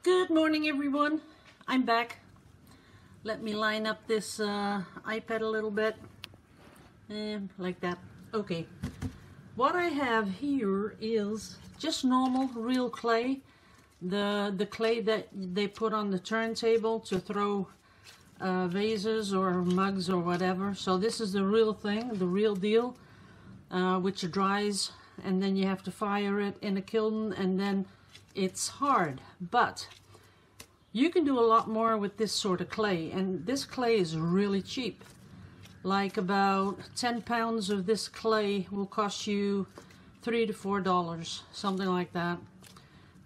Good morning, everyone. I'm back. Let me line up this iPad a little bit, and like that. Okay. What I have here is just normal, real clay. The clay that they put on the turntable to throw vases or mugs or whatever. So this is the real thing, the real deal, which dries, and then you have to fire it in a kiln, and then it's hard. But you can do a lot more with this sort of clay, and this clay is really cheap. Like about 10 pounds of this clay will cost you $3 to $4, something like that.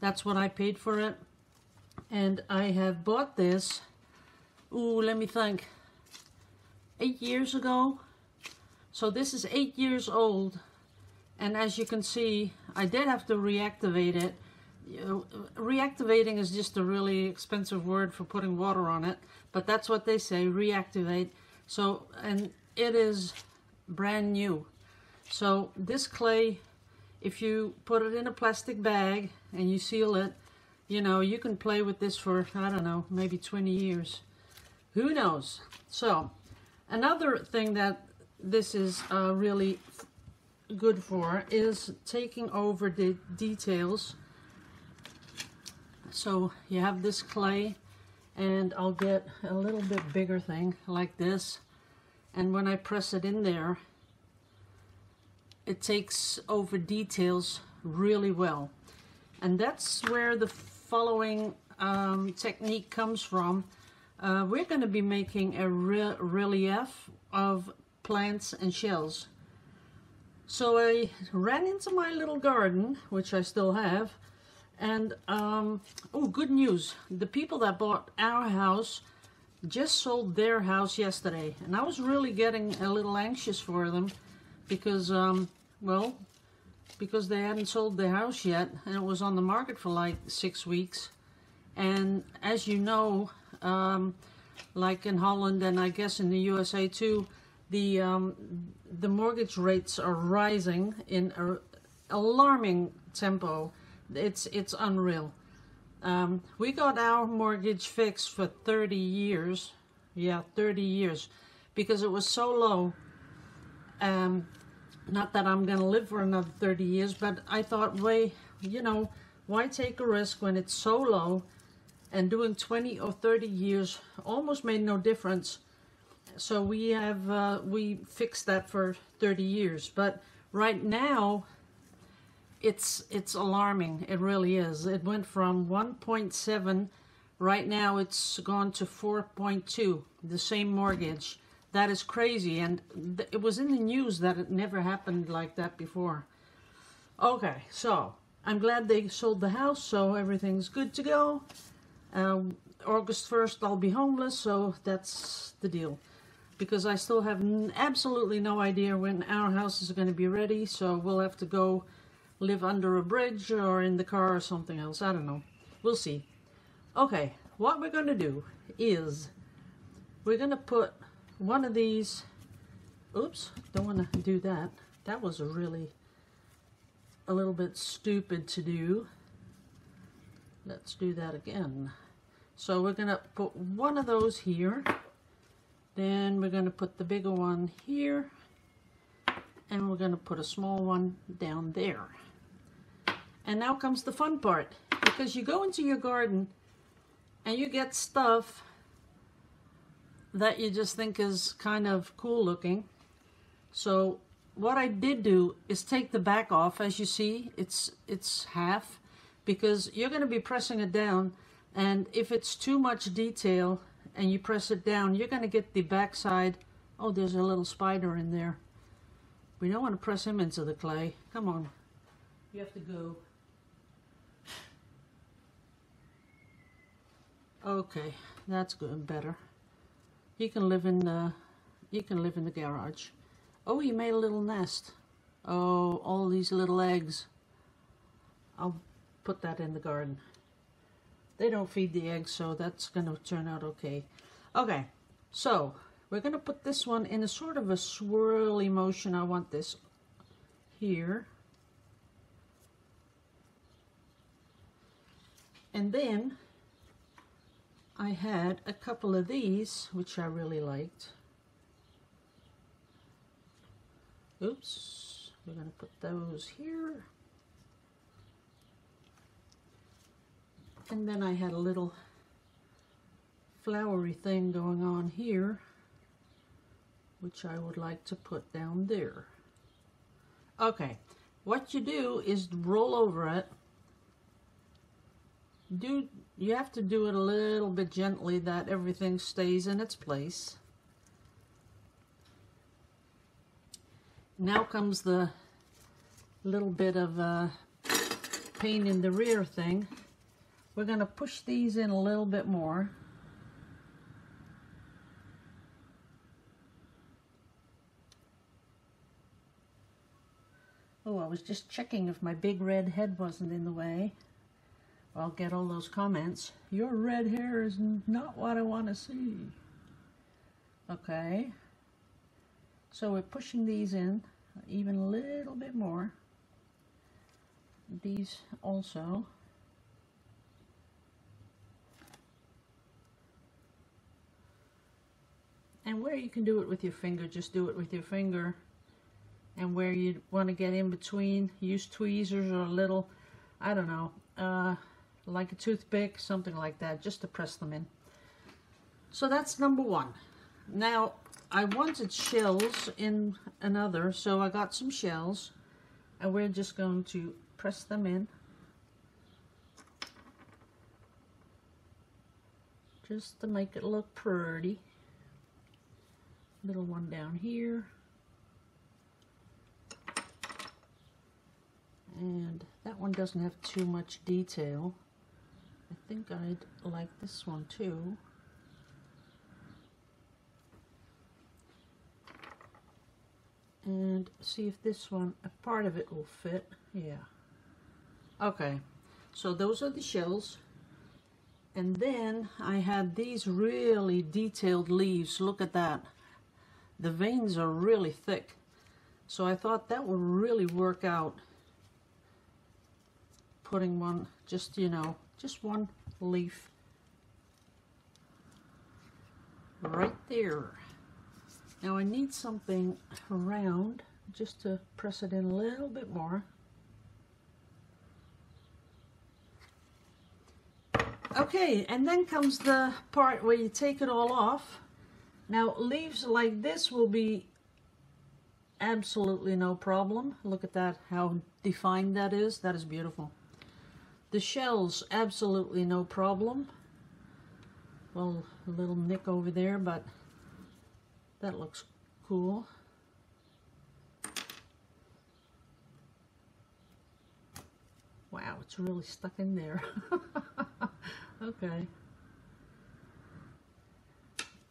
That's what I paid for it. And I have bought this, let me think, 8 years ago. So this is 8 years old, and as you can see, I did have to reactivate it. Reactivating is just a really expensive word for putting water on it, but that's what they say, reactivate. So, and it is brand new. So this clay, if you put it in a plastic bag and you seal it, you know, you can play with this for, I don't know, maybe 20 years. Who knows? So another thing that this is really good for is taking over the details. So you have this clay, and I'll get a little bit bigger thing like this, and when I press it in there, it takes over details really well. And that's where the following technique comes from. We're going to be making a relief of plants and shells. So I ran into my little garden, which I still have, and oh, good news, the people that bought our house just sold their house yesterday, and I was really getting a little anxious for them because well, because they hadn't sold their house yet, and it was on the market for like 6 weeks. And as you know, like in Holland, and I guess in the USA too, the mortgage rates are rising in an alarming tempo. It's unreal. We got our mortgage fixed for 30 years. Yeah, 30 years, because it was so low. Not that I'm gonna live for another 30 years, but I thought, you know, why take a risk when it's so low? And doing 20 or 30 years almost made no difference. So we have we fixed that for 30 years. But right now, it's alarming. It really is. It went from 1.7, right now it's gone to 4.2, the same mortgage. That is crazy, and it was in the news that it never happened like that before. Okay, so I'm glad they sold the house, so everything's good to go. August 1st I'll be homeless, so that's the deal. Because I still have absolutely no idea when our house is going to be ready, so we'll have to go live under a bridge or in the car or something else. I don't know. We'll see. Okay, what we're going to do is we're going to put one of these, oops, don't want to do that. That was really a little bit stupid to do. Let's do that again. So we're going to put one of those here. Then we're going to put the bigger one here. And we're going to put a small one down there. And now comes the fun part, because you go into your garden and you get stuff that you just think is kind of cool looking. So what I did do is take the back off. As you see, it's half, because you're going to be pressing it down, and if it's too much detail and you press it down, you're going to get the back side. Oh, there's a little spider in there. We don't want to press him into the clay. Come on. You have to go. Okay, that's good, better. He can live in the garage. Oh, he made a little nest. Oh, all these little eggs. I'll put that in the garden. They don't feed the eggs, so that's going to turn out okay. Okay, so we're going to put this one in a sort of a swirly motion. I want this here. And then I had a couple of these, which I really liked. Oops, we're going to put those here. And then I had a little flowery thing going on here, which I would like to put down there. Okay, what you do is roll over it. You have to do it a little bit gently that everything stays in its place. Now comes the little bit of pain in the rear thing. We're going to push these in a little bit more. Oh, I was just checking if my big red head wasn't in the way. I'll get all those comments. Your red hair is not what I want to see. Okay. So we're pushing these in even a little bit more. These also. And where you can do it with your finger, just do it with your finger. And where you want to get in between, use tweezers or a little, I don't know, like a toothpick, something like that, just to press them in. So that's number one. Now, I wanted shells in another, so I got some shells. And we're just going to press them in. Just to make it look pretty. Little one down here. And that one doesn't have too much detail. I think I'd like this one too. And see if this one, a part of it will fit. Yeah. Okay, so those are the shells. And then I had these really detailed leaves. Look at that. The veins are really thick. So I thought that would really work out. Putting one, just, you know, just one leaf right there. Now I need something round just to press it in a little bit more. Okay, and then comes the part where you take it all off. Now leaves like this will be absolutely no problem. Look at that, how defined that is. That is beautiful. The shells, absolutely no problem. Well, a little nick over there, but that looks cool. Wow, it's really stuck in there. Okay.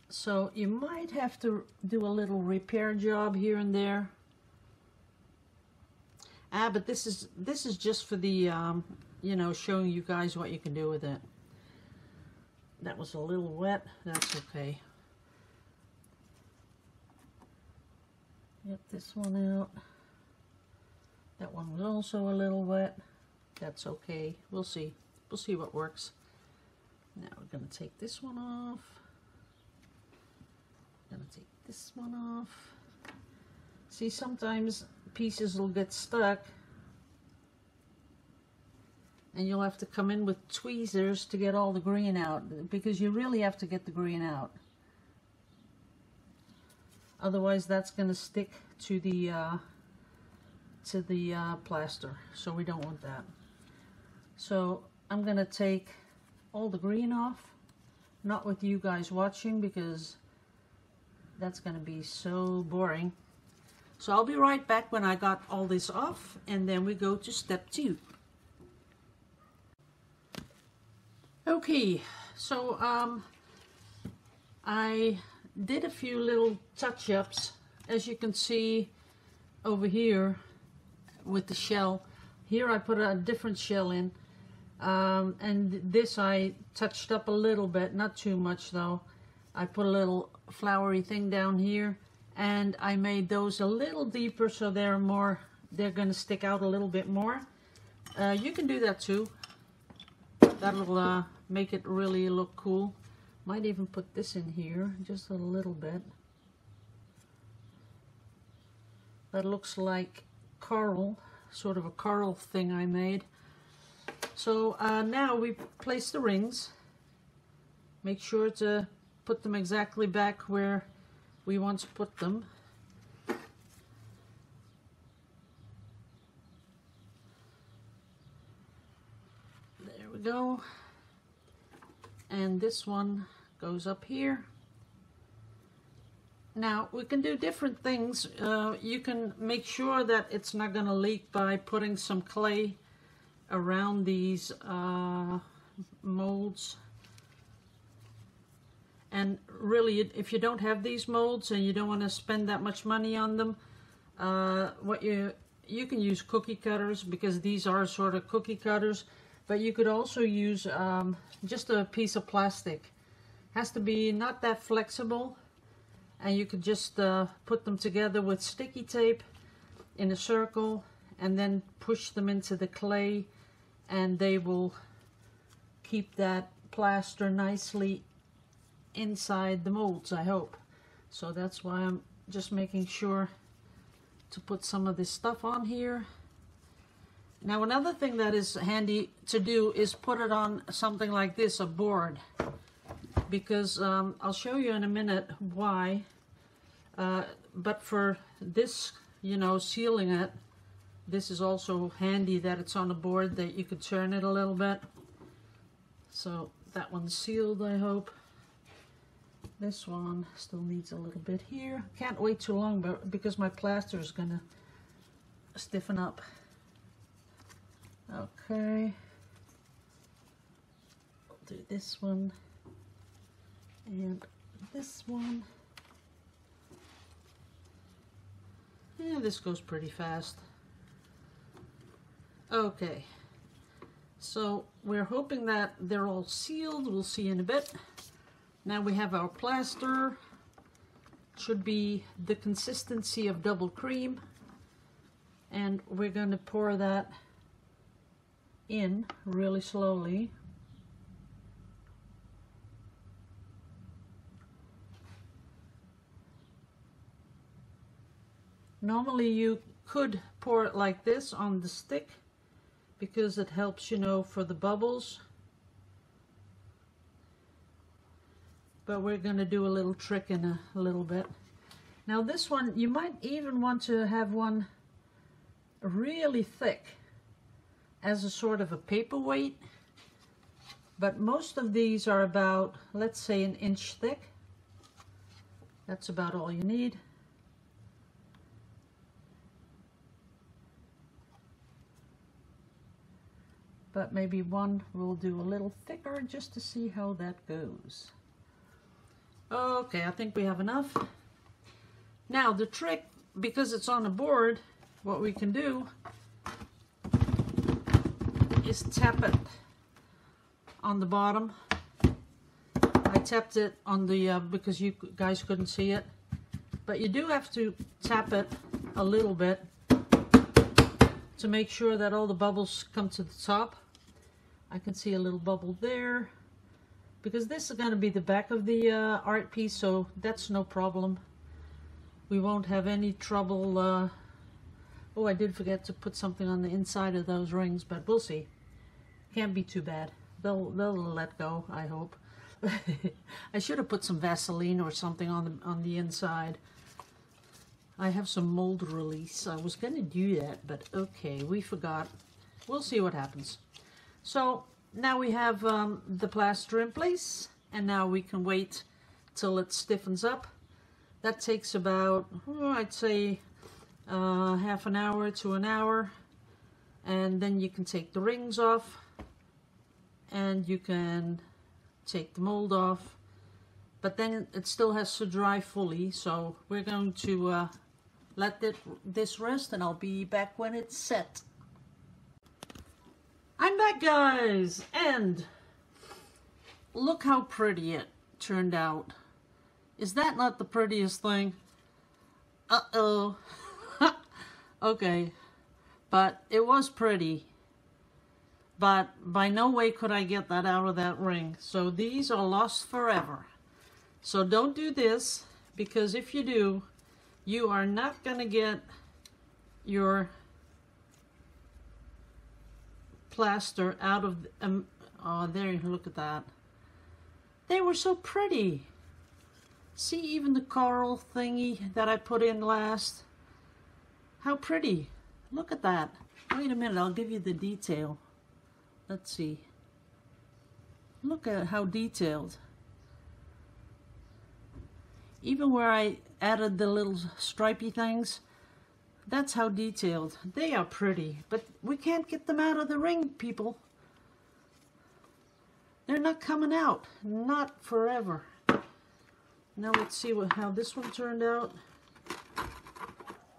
So you might have to do a little repair job here and there. But this is just for the you know, showing you guys what you can do with it. That was a little wet. That's okay. Get this one out. That one was also a little wet. That's okay. We'll see. We'll see what works. Now we're going to take this one off. Going to take this one off. See, sometimes pieces will get stuck. And you'll have to come in with tweezers to get all the green out, because you really have to get the green out. Otherwise that's going to stick to the plaster, so we don't want that. So I'm going to take all the green off, not with you guys watching because that's going to be so boring. So I'll be right back when I got all this off, and then we go to step 2. Okay, so I did a few little touch-ups, as you can see over here with the shell. Here I put a different shell in, and this I touched up a little bit, not too much though. I put a little flowery thing down here, and I made those a little deeper so they're going to stick out a little bit more. You can do that too. That'll make it really look cool. Might even put this in here, just a little bit. That looks like coral, sort of a coral thing I made. So now we place the rings. Make sure to put them exactly back where we want to put them. There we go. And this one goes up here. Now we can do different things. You can make sure that it's not going to leak by putting some clay around these molds. And really, if you don't have these molds and you don't want to spend that much money on them, you can use cookie cutters, because these are sort of cookie cutters. But you could also use just a piece of plastic. Has to be not that flexible, and you could just put them together with sticky tape in a circle and then push them into the clay, and they will keep that plaster nicely inside the molds, I hope. So that's why I'm just making sure to put some of this stuff on here. Now another thing that is handy to do is put it on something like this, a board, because I'll show you in a minute why, but for this, you know, sealing it, this is also handy that it's on a board that you could turn it a little bit. So that one's sealed, I hope. This one still needs a little bit here. Can't wait too long, but because my plaster is gonna stiffen up. Okay, I'll do this one and this one. Yeah, this goes pretty fast. Okay, so we're hoping that they're all sealed. We'll see in a bit. Now we have our plaster. Should be the consistency of double cream, and we're going to pour that in really slowly. Normally you could pour it like this on the stick, because it helps, you know, for the bubbles. But we're going to do a little trick in a little bit. Now this one, you might even want to have one really thick as a sort of a paperweight. But most of these are about, let's say, 1 inch thick. That's about all you need. But maybe one will do a little thicker just to see how that goes. Okay, I think we have enough. Now the trick, because it's on a board, what we can do is tap it on the bottom. I tapped it on the, because you guys couldn't see it, but you do have to tap it a little bit to make sure that all the bubbles come to the top. I can see a little bubble there, because this is going to be the back of the art piece, so that's no problem. We won't have any trouble. Oh, I did forget to put something on the inside of those rings, but we'll see. Can't be too bad. They'll let go, I hope. I should have put some Vaseline or something on the inside. I have some mold release. I was going to do that, but okay, we forgot. We'll see what happens. So now we have the plaster in place, and now we can wait till it stiffens up. That takes about, I'd say, half an hour to an hour, and then you can take the rings off, and you can take the mold off, but then it still has to dry fully. So we're going to let this rest, and I'll be back when it's set. I'm back, guys, and look how pretty it turned out. Is that not the prettiest thing? Uh-oh. Okay, but it was pretty. but by no way could I get that out of that ring. So these are lost forever. So don't do this, because if you do, you are not going to get your plaster out of oh, there, look at that. They were so pretty. See, even the coral thingy that I put in last. How pretty. Look at that. Wait a minute, I'll give you the detail. Let's see. Look at how detailed. Even where I added the little stripy things, that's how detailed. They are pretty, but we can't get them out of the ring, people. They're not coming out. Not forever. Now let's see how this one turned out.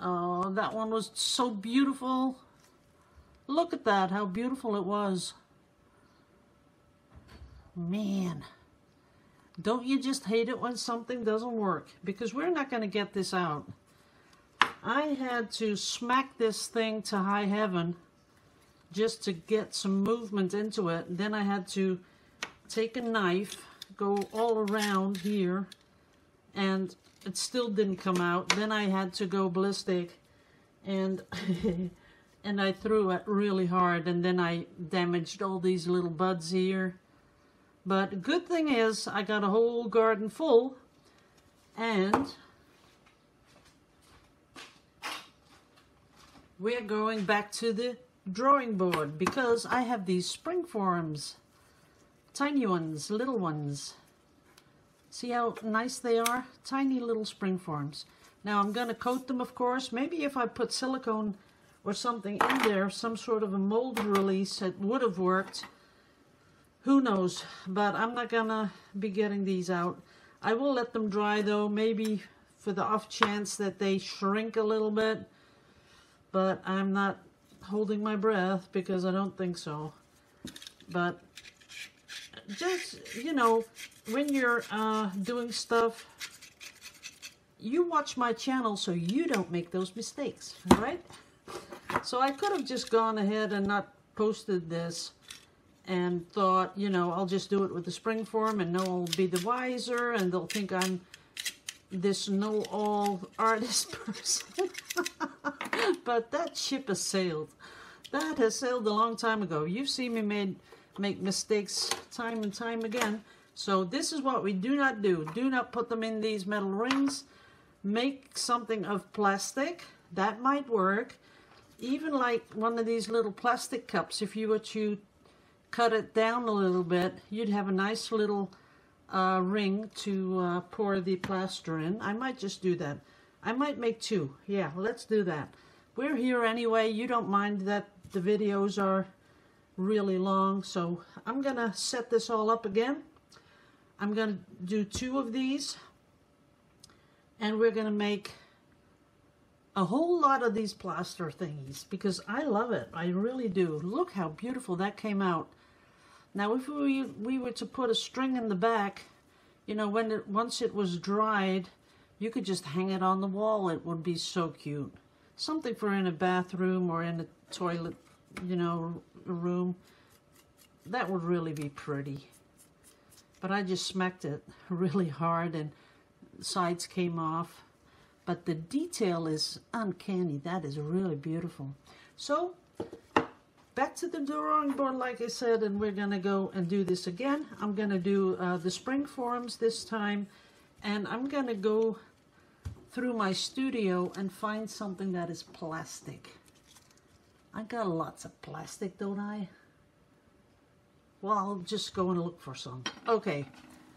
Oh, that one was so beautiful. Look at that, how beautiful it was. Man, don't you just hate it when something doesn't work? Because we're not going to get this out. I had to smack this thing to high heaven just to get some movement into it. Then I had to take a knife, go all around here, and it still didn't come out. Then I had to go ballistic, and and I threw it really hard, and then I damaged all these little buds here. But good thing is I got a whole garden full, and we're going back to the drawing board because I have these spring forms. Tiny ones, little ones. See how nice they are? Tiny little spring forms. Now I'm going to coat them, of course. Maybe if I put silicone or something in there, some sort of a mold release, it would have worked. Who knows? But I'm not going to be getting these out. I will let them dry though, maybe for the off chance that they shrink a little bit. But I'm not holding my breath because I don't think so. But just, you know, when you're doing stuff, you watch my channel so you don't make those mistakes, right? So I could have just gone ahead and not posted this and thought, you know, I'll just do it with the spring form and no one will be the wiser and they'll think I'm this know-all artist person. But that ship has sailed. That has sailed a long time ago. You've seen me make mistakes time and time again. So this is what we do not do. Do not put them in these metal rings. Make something of plastic. That might work. Even like one of these little plastic cups, if you were to cut it down a little bit, you'd have a nice little ring to pour the plaster in. I might just do that. I might make two. Yeah, let's do that. We're here anyway. You don't mind that the videos are really long, so I'm gonna set this all up again. I'm gonna do two of these, and we're gonna make a whole lot of these plaster thingies because I love it. I really do. Look how beautiful that came out. Now if we were to put a string in the back, you know, once it was dried, you could just hang it on the wall. It would be so cute. Something for in a bathroom or in a toilet, you know, room. That would really be pretty. But I just smacked it really hard and sides came off. But the detail is uncanny. That is really beautiful. So back to the drawing board, like I said, and we're gonna go and do this again. I'm gonna do the spring forms this time, and I'm gonna go through my studio and find something that is plastic. I got lots of plastic, don't I? Well, I'll just go and look for some. Okay,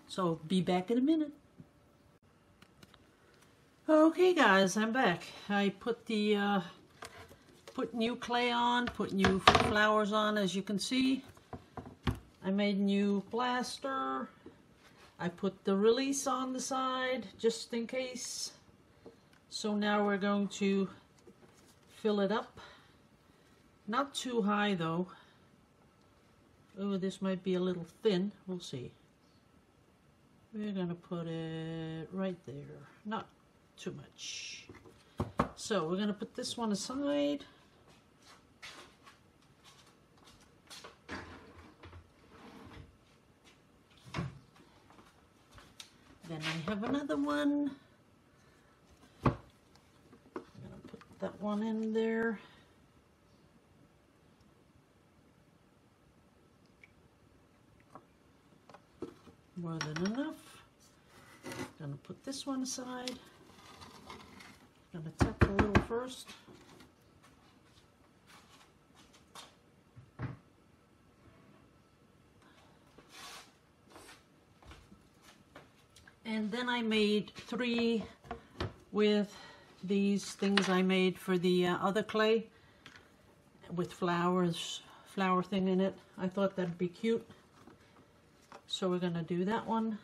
so be back in a minute. Okay guys, I'm back. I put the put new clay on, put new flowers on, as you can see. I made new plaster. I put the release on the side just in case. So now we're going to fill it up. Not too high though. Oh, this might be a little thin. We'll see. We're gonna put it right there. Not too much. So we're gonna put this one aside. Then I have another one. I'm gonna put that one in there. More than enough. Gonna put this one aside. Gonna tap a little first. And then I made 3 with these things I made for the other clay with flower thing in it. I thought that'd be cute. So we're gonna do that one.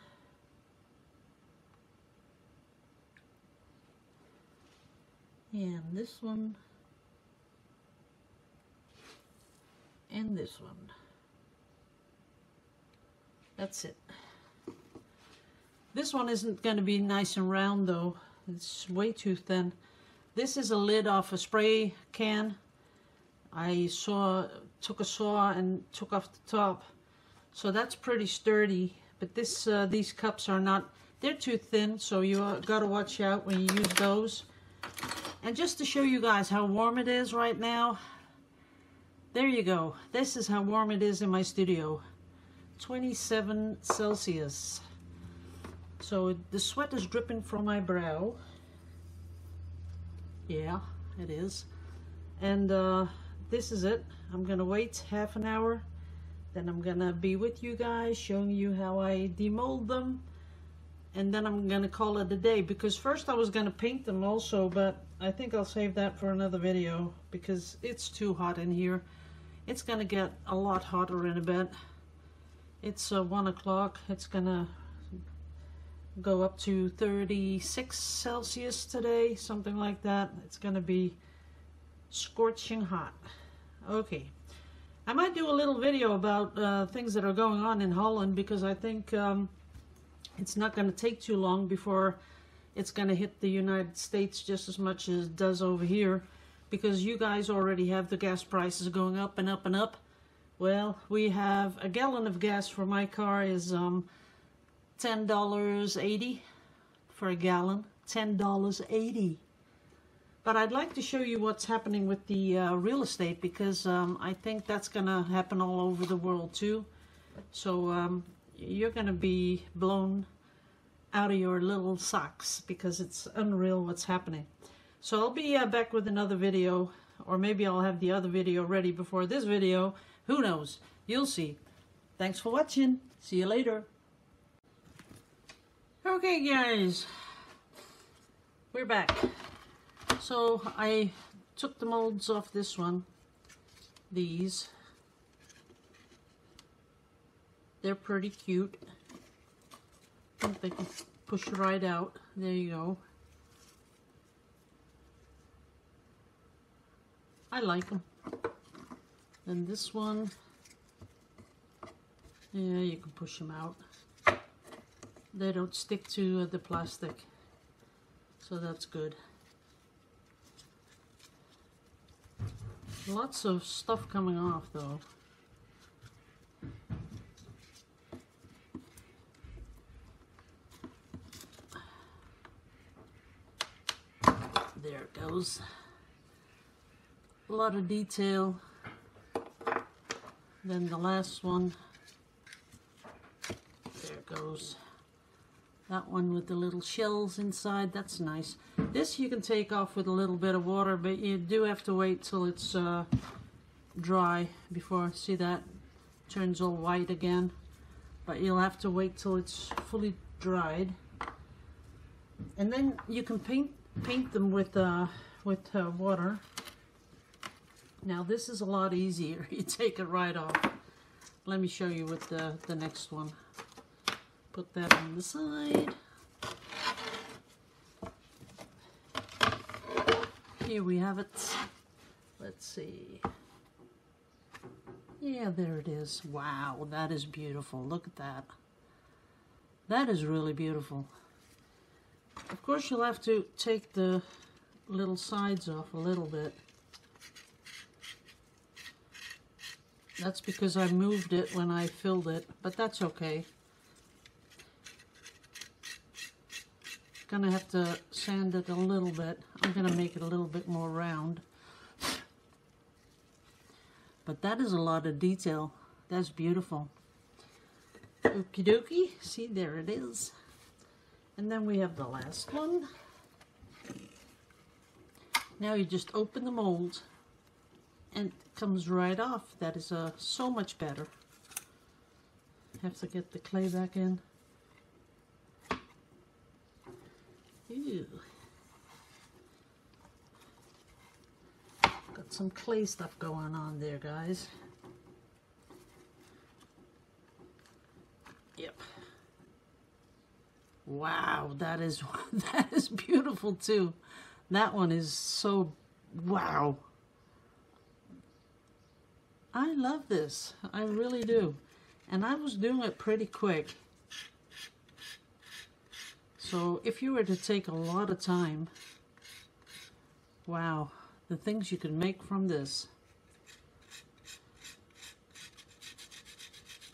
And this one. And this one. That's it. This one isn't going to be nice and round though. It's way too thin. This is a lid off a spray can. I took a saw and took off the top. So that's pretty sturdy. But these cups are not, they're too thin, so you got to watch out when you use those. And just to show you guys how warm it is right now, there you go. This is how warm it is in my studio. 27 Celsius. So the sweat is dripping from my brow. Yeah, it is. And this is it. I'm gonna wait half an hour. Then I'm gonna be with you guys showing you how I demold them. And then I'm gonna call it a day, because first I was gonna paint them also, but I think I'll save that for another video because it's too hot in here. It's gonna get a lot hotter in a bit. It's 1 o'clock. It's gonna go up to 36 Celsius today, something like that. It's gonna be scorching hot. Okay, I might do a little video about things that are going on in Holland, because I think it's not gonna take too long before it's gonna hit the United States just as much as it does over here, because you guys already have the gas prices going up and up and up. Well, we have a gallon of gas for my car is $10.80 for a gallon. $10.80. But I'd like to show you what's happening with the real estate, because I think that's gonna happen all over the world too. So you're gonna be blown out of your little socks, because it's unreal what's happening. So I'll be back with another video, or maybe I'll have the other video ready before this video. Who knows? You'll see. Thanks for watching. See you later. Okay guys, we're back. So I took the molds off this one. These. They're pretty cute. I think they can push right out. There you go. I like them. And this one, yeah, you can push them out. They don't stick to the plastic, so that's good. Lots of stuff coming off though. There it goes. A lot of detail. Then the last one, there it goes. That one with the little shells inside, that's nice. This you can take off with a little bit of water, but you do have to wait till it's dry before, see that? Turns all white again. But you'll have to wait till it's fully dried. And then you can paint them with water. Now this is a lot easier. You take it right off. Let me show you with the next one. Put that on the side. Here we have it. Let's see. Yeah, there it is. Wow, that is beautiful. Look at that. That is really beautiful. Of course, you'll have to take the little sides off a little bit. That's because I moved it when I filled it, but that's okay. gonna have to sand it a little bit. I'm gonna make it a little bit more round. But that is a lot of detail. That's beautiful. Okie dokie. See, there it is. And then we have the last one. Now you just open the mold and it comes right off. That is so much better. Have to get the clay back in. Ew. Got some clay stuff going on there, guys. Yep. Wow, that is that is beautiful too. That one is so wow. I love this. I really do. And I was doing it pretty quick. So if you were to take a lot of time, wow, the things you can make from this.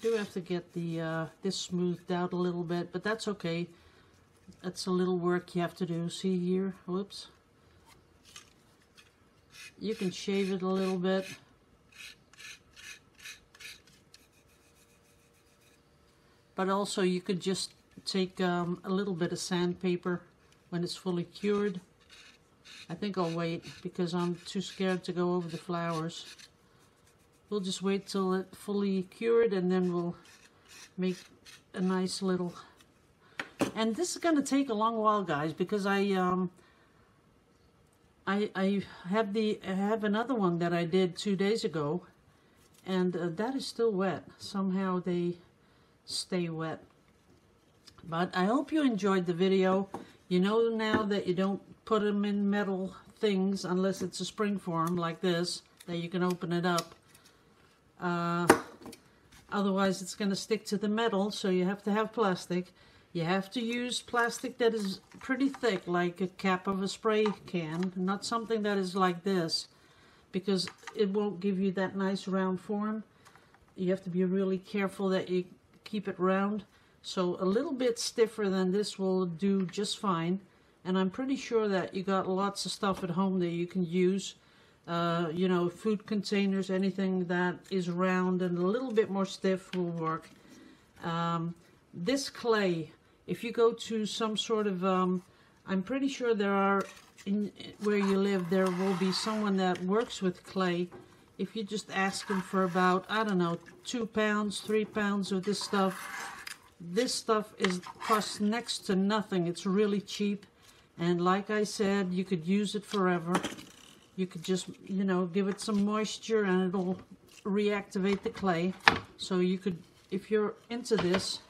Do have to get the this smoothed out a little bit, but that's okay. That's a little work you have to do. See here? Whoops. You can shave it a little bit. But also you could just take a little bit of sandpaper when it's fully cured. I think I'll wait because I'm too scared to go over the flowers. We'll just wait till it's fully cured and then we'll make a nice little... And this is going to take a long while, guys, because I have another one that I did 2 days ago, and that is still wet. Somehow they stay wet. But I hope you enjoyed the video. You know now that you don't put them in metal things unless it's a spring form like this, that you can open it up. Otherwise it's going to stick to the metal, so you have to have plastic. You have to use plastic that is pretty thick, like a cap of a spray can, not something that is like this, because it won't give you that nice round form. You have to be really careful that you keep it round. So a little bit stiffer than this will do just fine. And I'm pretty sure that you got lots of stuff at home that you can use. You know, food containers, anything that is round and a little bit more stiff will work. This clay, if you go to some sort of, I'm pretty sure there are, where you live, there will be someone that works with clay. If you just ask them for about, I don't know, 2 pounds, 3 pounds of this stuff costs next to nothing. It's really cheap. And like I said, you could use it forever. You could just, you know, give it some moisture and it'll reactivate the clay. So you could, if you're into this,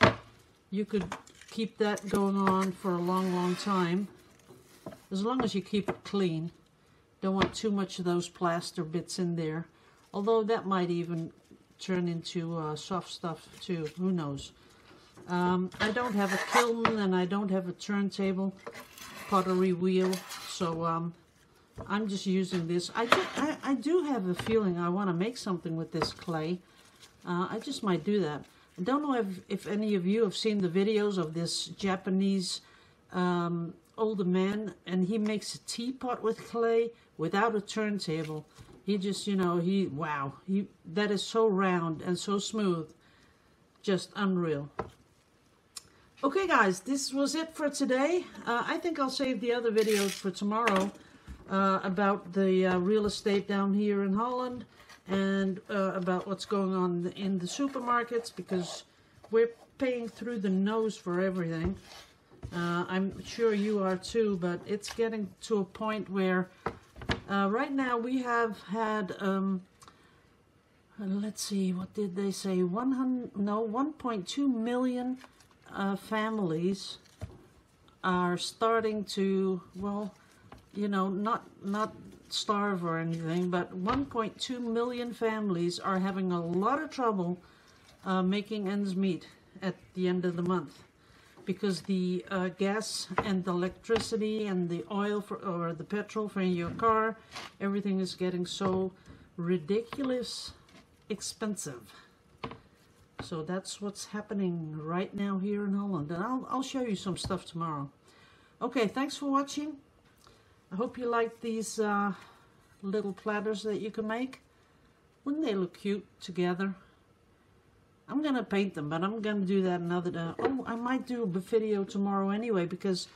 you could keep that going on for a long, long time. As long as you keep it clean. Don't want too much of those plaster bits in there. Although that might even turn into soft stuff too. Who knows? I don't have a kiln and I don't have a turntable, pottery wheel. So I'm just using this. I do have a feeling I want to make something with this clay. I just might do that. I don't know if any of you have seen the videos of this Japanese older man, and he makes a teapot with clay without a turntable. He just, you know, that is so round and so smooth. Just unreal. Okay, guys, this was it for today. I think I'll save the other videos for tomorrow about the real estate down here in Holland and about what's going on in the supermarkets, because we're paying through the nose for everything. I'm sure you are too, but it's getting to a point where right now we have had, let's see, what did they say? 1.2 million families are starting to, well, you know, not starve or anything, but 1.2 million families are having a lot of trouble making ends meet at the end of the month, because the gas and the electricity and the oil or the petrol for your car, everything is getting so ridiculous expensive. So that's what's happening right now here in Holland, and I'll show you some stuff tomorrow. Okay, thanks for watching. I hope you like these little platters that you can make. Wouldn't they look cute together? I'm going to paint them, but I'm going to do that another day. Oh, I might do a video tomorrow anyway, because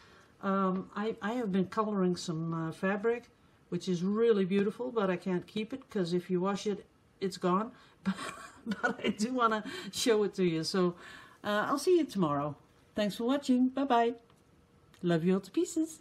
I have been coloring some fabric, which is really beautiful, but I can't keep it because if you wash it, it's gone. But I do want to show it to you. So I'll see you tomorrow. Thanks for watching. Bye-bye. Love you all to pieces.